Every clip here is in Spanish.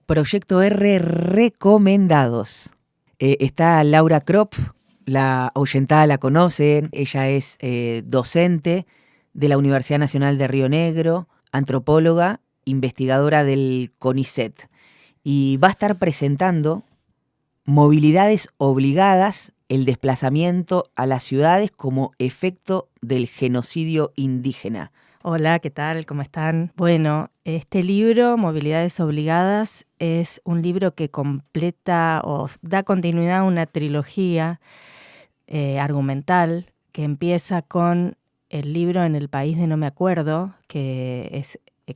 Proyecto R recomendados. Está Laura Kropf, la oyentada la conocen, ella es docente de la Universidad Nacional de Río Negro, antropóloga, investigadora del CONICET, y va a estar presentando Movilidades obligadas, el desplazamiento a las ciudades como efecto del genocidio indígena. Hola, ¿qué tal? ¿Cómo están? Bueno, este libro, Movilidades Obligadas, es un libro que completa o da continuidad a una trilogía argumental que empieza con el libro En el país de no me acuerdo, que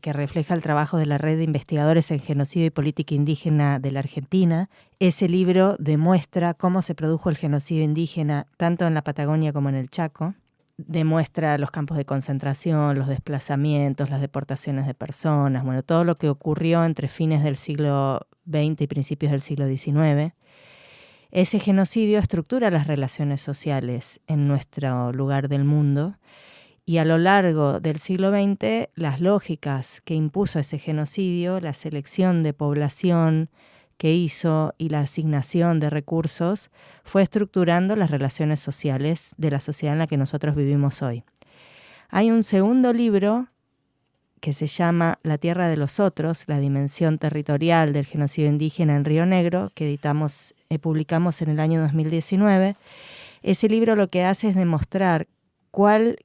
refleja el trabajo de la Red de Investigadores en Genocidio y Política Indígena de la Argentina. Ese libro demuestra cómo se produjo el genocidio indígena tanto en la Patagonia como en el Chaco. Demuestra los campos de concentración, los desplazamientos, las deportaciones de personas, bueno, todo lo que ocurrió entre fines del siglo XX y principios del siglo XIX. Ese genocidio estructura las relaciones sociales en nuestro lugar del mundo y a lo largo del siglo XX las lógicas que impuso ese genocidio, la selección de población que hizo y la asignación de recursos fue estructurando las relaciones sociales de la sociedad en la que nosotros vivimos hoy. Hay un segundo libro que se llama La tierra de los otros, la dimensión territorial del genocidio indígena en Río Negro, que publicamos en el año 2019. Ese libro lo que hace es demostrar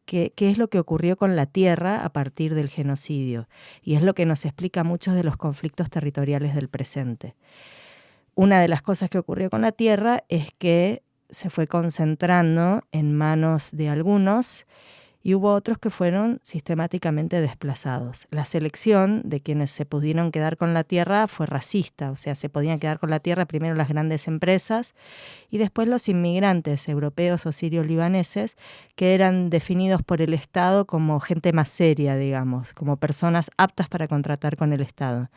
qué es lo que ocurrió con la tierra a partir del genocidio, y es lo que nos explica muchos de los conflictos territoriales del presente. Una de las cosas que ocurrió con la tierra es que se fue concentrando en manos de algunos y hubo otros que fueron sistemáticamente desplazados. La selección de quienes se pudieron quedar con la tierra fue racista, o sea, se podían quedar con la tierra primero las grandes empresas y después los inmigrantes europeos o sirio-libaneses, que eran definidos por el Estado como gente más seria, digamos, como personas aptas para contratar con el Estado.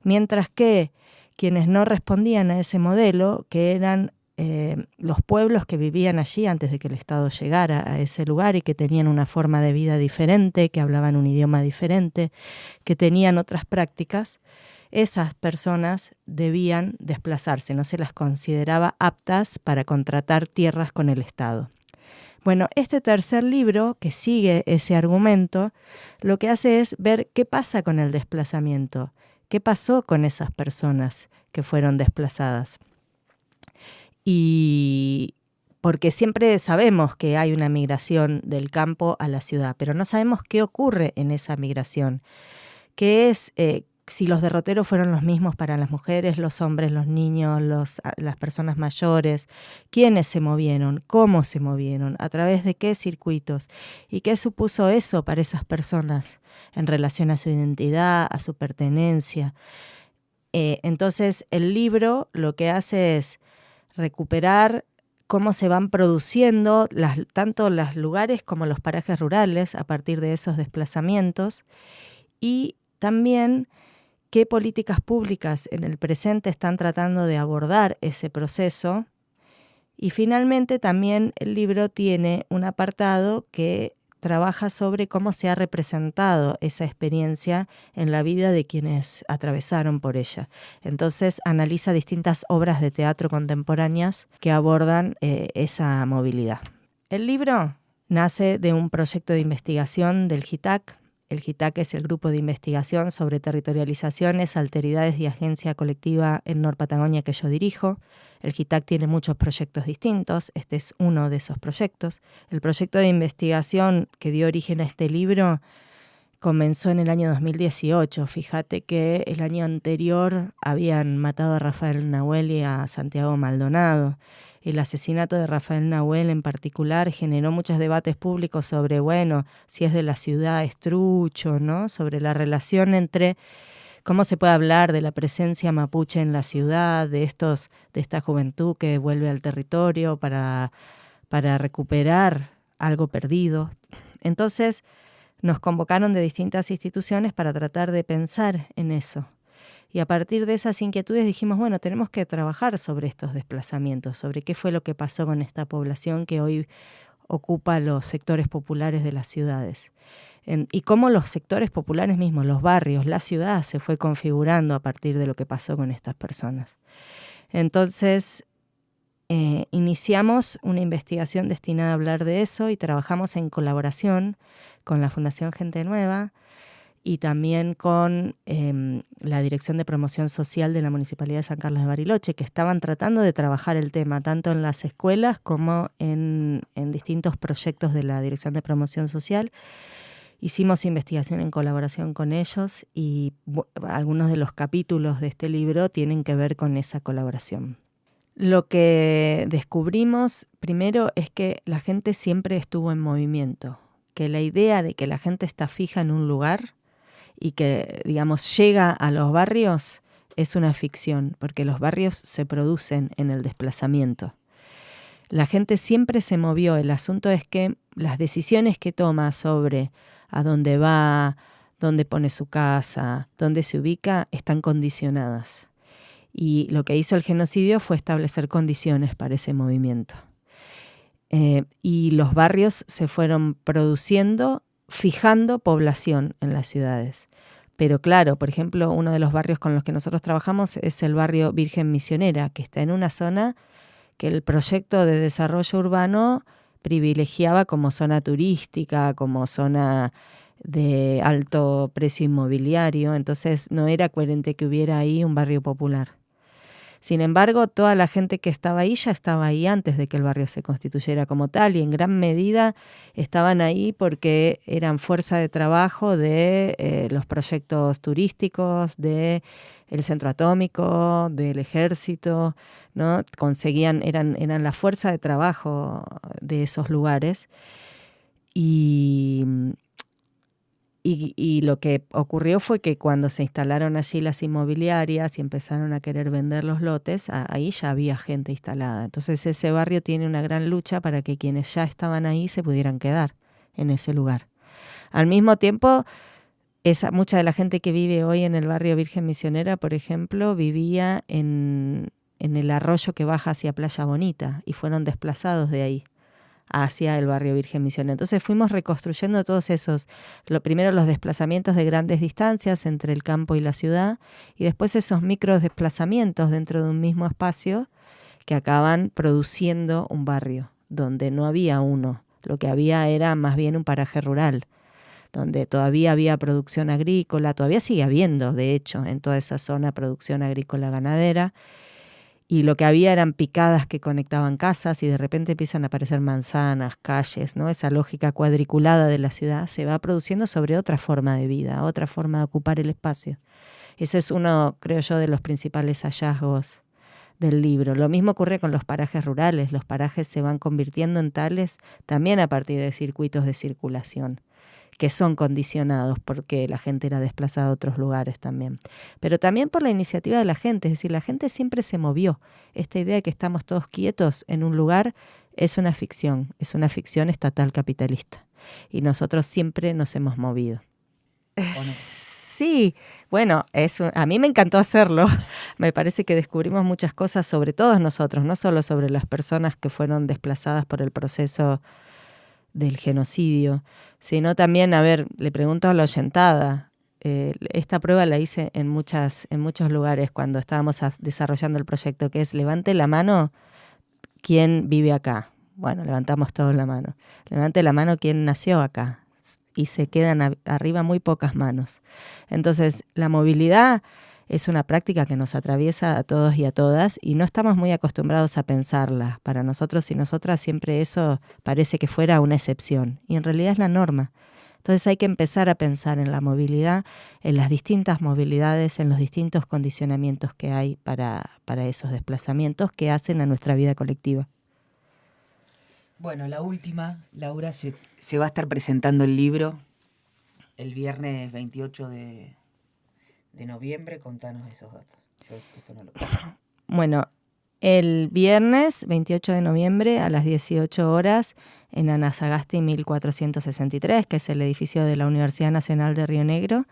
Mientras que quienes no respondían a ese modelo, que eran los pueblos que vivían allí antes de que el Estado llegara a ese lugar y que tenían una forma de vida diferente, que hablaban un idioma diferente, que tenían otras prácticas, esas personas debían desplazarse, no se las consideraba aptas para contratar tierras con el Estado. Bueno, este tercer libro, que sigue ese argumento, lo que hace es ver qué pasa con el desplazamiento, qué pasó con esas personas que fueron desplazadas. Y porque siempre sabemos que hay una migración del campo a la ciudad, pero no sabemos qué ocurre en esa migración. ¿Qué es si los derroteros fueron los mismos para las mujeres, los hombres, los niños, las personas mayores? ¿Quiénes se movieron? ¿Cómo se movieron? ¿A través de qué circuitos? ¿Y qué supuso eso para esas personas en relación a su identidad, a su pertenencia? Entonces, el libro lo que hace es recuperar cómo se van produciendo tanto los lugares como los parajes rurales a partir de esos desplazamientos y también qué políticas públicas en el presente están tratando de abordar ese proceso. Y finalmente también el libro tiene un apartado que trabaja sobre cómo se ha representado esa experiencia en la vida de quienes atravesaron por ella. Entonces analiza distintas obras de teatro contemporáneas que abordan esa movilidad. El libro nace de un proyecto de investigación del GITAC. El GITAC es el Grupo de Investigación sobre Territorializaciones, Alteridades y Agencia Colectiva en Nor-Patagonia que yo dirijo. El GITAC tiene muchos proyectos distintos, este es uno de esos proyectos. El proyecto de investigación que dio origen a este libro comenzó en el año 2018. Fíjate que el año anterior habían matado a Rafael Nahuel y a Santiago Maldonado. El asesinato de Rafael Nahuel en particular generó muchos debates públicos sobre, si es de la ciudad es trucho, ¿no? Sobre la relación entre cómo se puede hablar de la presencia mapuche en la ciudad, de esta juventud que vuelve al territorio para recuperar algo perdido. Entonces nos convocaron de distintas instituciones para tratar de pensar en eso. Y a partir de esas inquietudes dijimos, tenemos que trabajar sobre estos desplazamientos, sobre qué fue lo que pasó con esta población que hoy ocupa los sectores populares de las ciudades. Y cómo los sectores populares mismos, los barrios, la ciudad se fue configurando a partir de lo que pasó con estas personas. Entonces, iniciamos una investigación destinada a hablar de eso y trabajamos en colaboración con la Fundación Gente Nueva y también con la Dirección de Promoción Social de la Municipalidad de San Carlos de Bariloche, que estaban tratando de trabajar el tema tanto en las escuelas como en distintos proyectos de la Dirección de Promoción Social. Hicimos investigación en colaboración con ellos y algunos de los capítulos de este libro tienen que ver con esa colaboración. Lo que descubrimos primero es que la gente siempre estuvo en movimiento, que la idea de que la gente está fija en un lugar y que, digamos, llega a los barrios es una ficción, porque los barrios se producen en el desplazamiento. La gente siempre se movió, el asunto es que las decisiones que toma sobre a dónde va, dónde pone su casa, dónde se ubica, están condicionadas. Y lo que hizo el genocidio fue establecer condiciones para ese movimiento. Y los barrios se fueron produciendo, fijando población en las ciudades. Pero claro, por ejemplo, uno de los barrios con los que nosotros trabajamos es el barrio Virgen Misionera, que está en una zona que el proyecto de desarrollo urbano privilegiaba como zona turística, como zona de alto precio inmobiliario, entonces no era coherente que hubiera ahí un barrio popular. Sin embargo, toda la gente que estaba ahí ya estaba ahí antes de que el barrio se constituyera como tal y en gran medida estaban ahí porque eran fuerza de trabajo de los proyectos turísticos, del centro atómico, del ejército, ¿no? Eran la fuerza de trabajo de esos lugares y lo que ocurrió fue que cuando se instalaron allí las inmobiliarias y empezaron a querer vender los lotes, ahí ya había gente instalada. Entonces ese barrio tiene una gran lucha para que quienes ya estaban ahí se pudieran quedar en ese lugar. Al mismo tiempo, mucha de la gente que vive hoy en el barrio Virgen Misionera, por ejemplo, vivía en el arroyo que baja hacia Playa Bonita y fueron desplazados de ahí hacia el barrio Virgen Misionera. Entonces fuimos reconstruyendo todos esos, primero los desplazamientos de grandes distancias entre el campo y la ciudad y después esos micro desplazamientos dentro de un mismo espacio que acaban produciendo un barrio donde no había uno, lo que había era más bien un paraje rural, donde todavía había producción agrícola, todavía sigue habiendo, de hecho, en toda esa zona producción agrícola ganadera, y lo que había eran picadas que conectaban casas y de repente empiezan a aparecer manzanas, calles, ¿no? Esa lógica cuadriculada de la ciudad se va produciendo sobre otra forma de vida, otra forma de ocupar el espacio. Ese es uno, creo yo, de los principales hallazgos del libro. Lo mismo ocurre con los parajes rurales. Los parajes se van convirtiendo en tales también a partir de circuitos de circulación, que son condicionados porque la gente era desplazada a otros lugares también. Pero también por la iniciativa de la gente, es decir, la gente siempre se movió. Esta idea de que estamos todos quietos en un lugar es una ficción estatal capitalista. Y nosotros siempre nos hemos movido. Sí, bueno, a mí me encantó hacerlo. Me parece que descubrimos muchas cosas sobre todos nosotros, no solo sobre las personas que fueron desplazadas por el proceso del genocidio, sino también, le pregunto a la oyentada, esta prueba la hice en muchos lugares cuando estábamos desarrollando el proyecto, que es levante la mano quién vive acá. Bueno, levantamos todos la mano. Levante la mano quién nació acá. Y se quedan arriba muy pocas manos. Entonces, la movilidad es una práctica que nos atraviesa a todos y a todas y no estamos muy acostumbrados a pensarla. Para nosotros y nosotras siempre eso parece que fuera una excepción y en realidad es la norma. Entonces hay que empezar a pensar en la movilidad, en las distintas movilidades, en los distintos condicionamientos que hay para esos desplazamientos que hacen a nuestra vida colectiva. Bueno, la última, Laura, se va a estar presentando el libro el viernes 28 de noviembre. Contanos esos datos. Yo esto no lo puedo. Bueno, el viernes 28 de noviembre a las 18 horas en Anasagasti 1463, que es el edificio de la Universidad Nacional de Río Negro,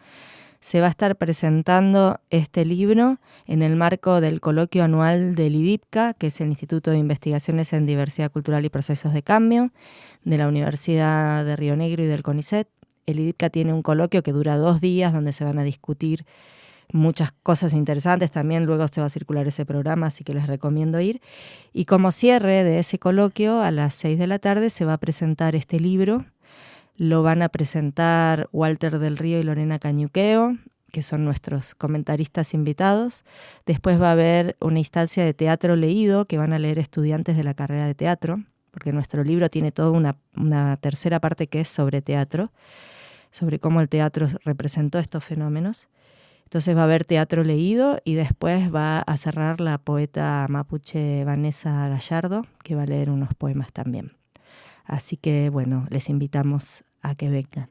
se va a estar presentando este libro en el marco del coloquio anual del IDIPCA, que es el Instituto de Investigaciones en Diversidad Cultural y Procesos de Cambio, de la Universidad de Río Negro y del CONICET. El IDIPCA tiene un coloquio que dura 2 días, donde se van a discutir muchas cosas interesantes. También luego se va a circular ese programa, así que les recomiendo ir. Y como cierre de ese coloquio, a las 6 de la tarde se va a presentar este libro. Lo van a presentar Walter del Río y Lorena Cañuqueo, que son nuestros comentaristas invitados. Después va a haber una instancia de teatro leído que van a leer estudiantes de la carrera de teatro, porque nuestro libro tiene toda una tercera parte que es sobre teatro, sobre cómo el teatro representó estos fenómenos. Entonces va a haber teatro leído y después va a cerrar la poeta mapuche Vanessa Gallardo, que va a leer unos poemas también. Así que, bueno, les invitamos a que vengan.